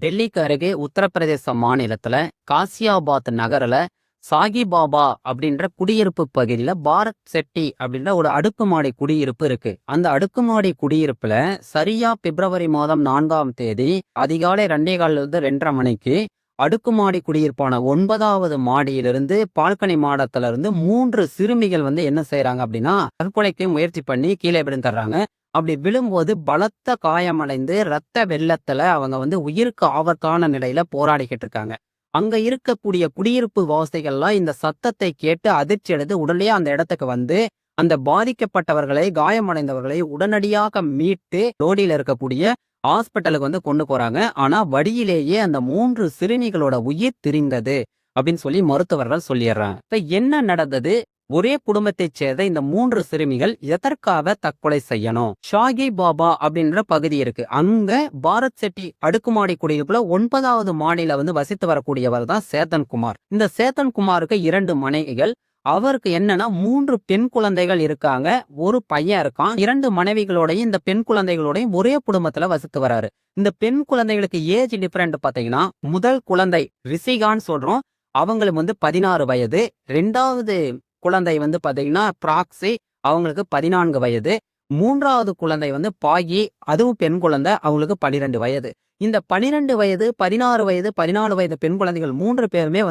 டெல்லிக்கு அருகே உத்தரப்பிரதேச மாநிலத்துல காசியாபாத் நகர்ல சாகிபாபா அப்படின்ற குடியிருப்பு பகுதியில பாரத் செட்டி அப்படின்ற ஒரு அடுக்குமாடி குடியிருப்பு இருக்கு. அந்த அடுக்குமாடி குடியிருப்புல சரியா பிப்ரவரி மாதம் 4ஆம் தேதி அதிகாலை 2:15 இருந்து 2:30 மணிக்கு அடுக்குமாடி குடியிருப்பான 9வது மாடியிலிருந்து பால்கனி மாடத்துல இருந்து 3 சிறுமிகள் என்ன செய்யறாங்க அப்படின்னா தற்கொலைக்கு முயற்சி பண்ணி கீழே விழுந்துடுறாங்க. அப்படி விழும்போது பலத்த காயமடைந்து ரத்த வெள்ளத்துல அவங்க உயிருக்கு ஆபத்தான நிலையில போராடிக்கிட்டு இருக்காங்க. அங்க இருக்கக்கூடிய குடியிருப்பு வாசிகள்லாம் இந்த சத்தத்தை கேட்டு அதிர்ச்சி அடைந்து உடனே அந்த இடத்துக்கு வந்து அந்த பாதிக்கப்பட்டவர்களை காயமடைந்தவர்களை உடனடியாக மீட்டு ரோடியில இருக்கக்கூடிய ஹாஸ்பிட்டலுக்கு கொண்டு போறாங்க. ஆனா வழியிலேயே அந்த 3 சிறுமிகளோட உயிர் திரிந்தது அப்படின்னு சொல்லி மருத்துவர்கள் சொல்லிடுறாங்க. இப்ப என்ன நடந்தது? ஒரே குடும்பத்தைச் சேர்ந்த இந்த 3 சிறுமிகள் எதற்காக தற்கொலை செய்யணும்? ஷாகி பாபா அப்படின்ற பகுதி இருக்கு. அங்க பாரத் செட்டி அடுக்குமாடி குடியிருப்புல 9வது மாடியில வசித்து வரக்கூடியவர் தான் சேத்தன் குமார். இந்த சேத்தன் குமாருக்கு 2 மனைவிகள். அவருக்கு என்னன்னா 3 பெண் குழந்தைகள் இருக்காங்க. ஒரு பையன் இருக்கான். 2 மனைவிகளோடையும் இந்த பெண் குழந்தைகளோடையும் ஒரே குடும்பத்துல வசித்து வராரு. இந்த பெண் குழந்தைகளுக்கு ஏஜ் டிஃபரெண்ட் பாத்தீங்கன்னா, முதல் குழந்தை ரிஷிகான்னு சொல்றோம். அவங்களுக்கு 16 வயது. 2வது குழந்தை பாத்தீங்கன்னா பிராக்சி, அவங்களுக்கு 14 வயது. 3வது குழந்தை பாகி, அதுவும் பெண் குழந்தை, அவங்களுக்கு 12 வயது. இந்த 12 வயது, 16 வயது, 14 வயது பெண் குழந்தைகள் 3 பேருமே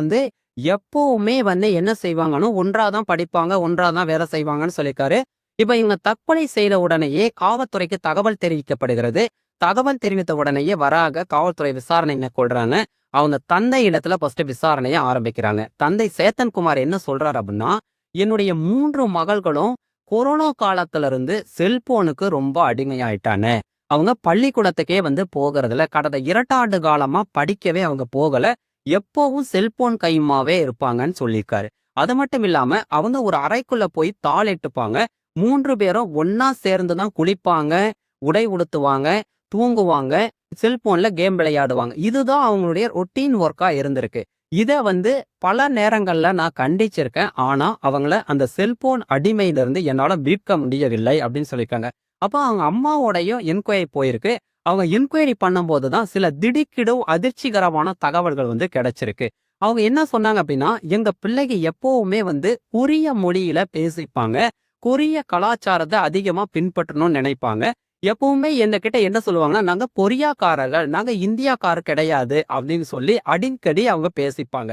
எப்பவுமே என்ன செய்வாங்கன்னு ஒன்றாதான் படிப்பாங்க, ஒன்றாதான் வேலை செய்வாங்கன்னு சொல்லியிருக்காரு. இப்ப இவங்க தற்கொலை செய்த உடனேயே காவல்துறைக்கு தகவல் தெரிவிக்கப்படுகிறது. தகவல் தெரிவித்த உடனேயே வராக காவல்துறை விசாரணை மேற்கொள்றாங்க. அவங்க தந்தை இடத்துல ஃபர்ஸ்ட் விசாரணையை ஆரம்பிக்கிறாங்க. தந்தை சேத்தன் குமார் என்ன சொல்றாரு அப்படின்னா, என்னுடைய 3 மகள்களும் கொரோனா காலத்துல இருந்து செல்போனுக்கு ரொம்ப அடிமையாயிட்டானே. அவங்க பள்ளிக்கூடத்துக்கே போகிறதுல கடந்த 2 ஆண்டு காலமா படிக்கவே அவங்க போகல. எப்பவும் செல்போன் கையுமாவே இருப்பாங்கன்னு சொல்லியிருக்காரு. அது மட்டும் இல்லாம அவங்க ஒரு அறைக்குள்ள போய் தாளிட்டுப்பாங்க. 3 பேரும் ஒன்னா சேர்ந்துதான் குளிப்பாங்க, உடை உடுத்துவாங்க, தூங்குவாங்க, செல்போன்ல கேம் விளையாடுவாங்க. இதுதான் அவங்களுடைய ரொட்டீன் ஒர்க்கா இருந்திருக்கு. இத பல நேரங்கள்ல நான் கண்டிச்சிருக்கேன். ஆனா அவங்கள அந்த செல்போன் அடிமையில இருந்து என்னால மீட்க முடியவில்லை அப்படின்னு சொல்லியிருக்காங்க. அப்ப அவங்க அம்மாவோடையும் என்கொயரி போயிருக்கு. அவங்க என்கொயரி பண்ணும்போது தான் சில திடுக்கிடும் அதிர்ச்சிகரமான தகவல்கள் கிடைச்சிருக்கு. அவங்க என்ன சொன்னாங்க அப்படின்னா, எங்க பிள்ளைக்கு எப்பவுமே கொரிய மொழியில பேசிப்பாங்க. கொரிய கலாச்சாரத்தை அதிகமா பின்பற்றணும்னு நினைப்பாங்க. எப்பவுமே என்கிட்ட என்ன சொல்லுவாங்கன்னா, நாங்க கொரியாக்காரர்கள், நாங்க இந்தியாக்காரர் கிடையாது அப்படின்னு சொல்லி அடிக்கடி அவங்க பேசிப்பாங்க.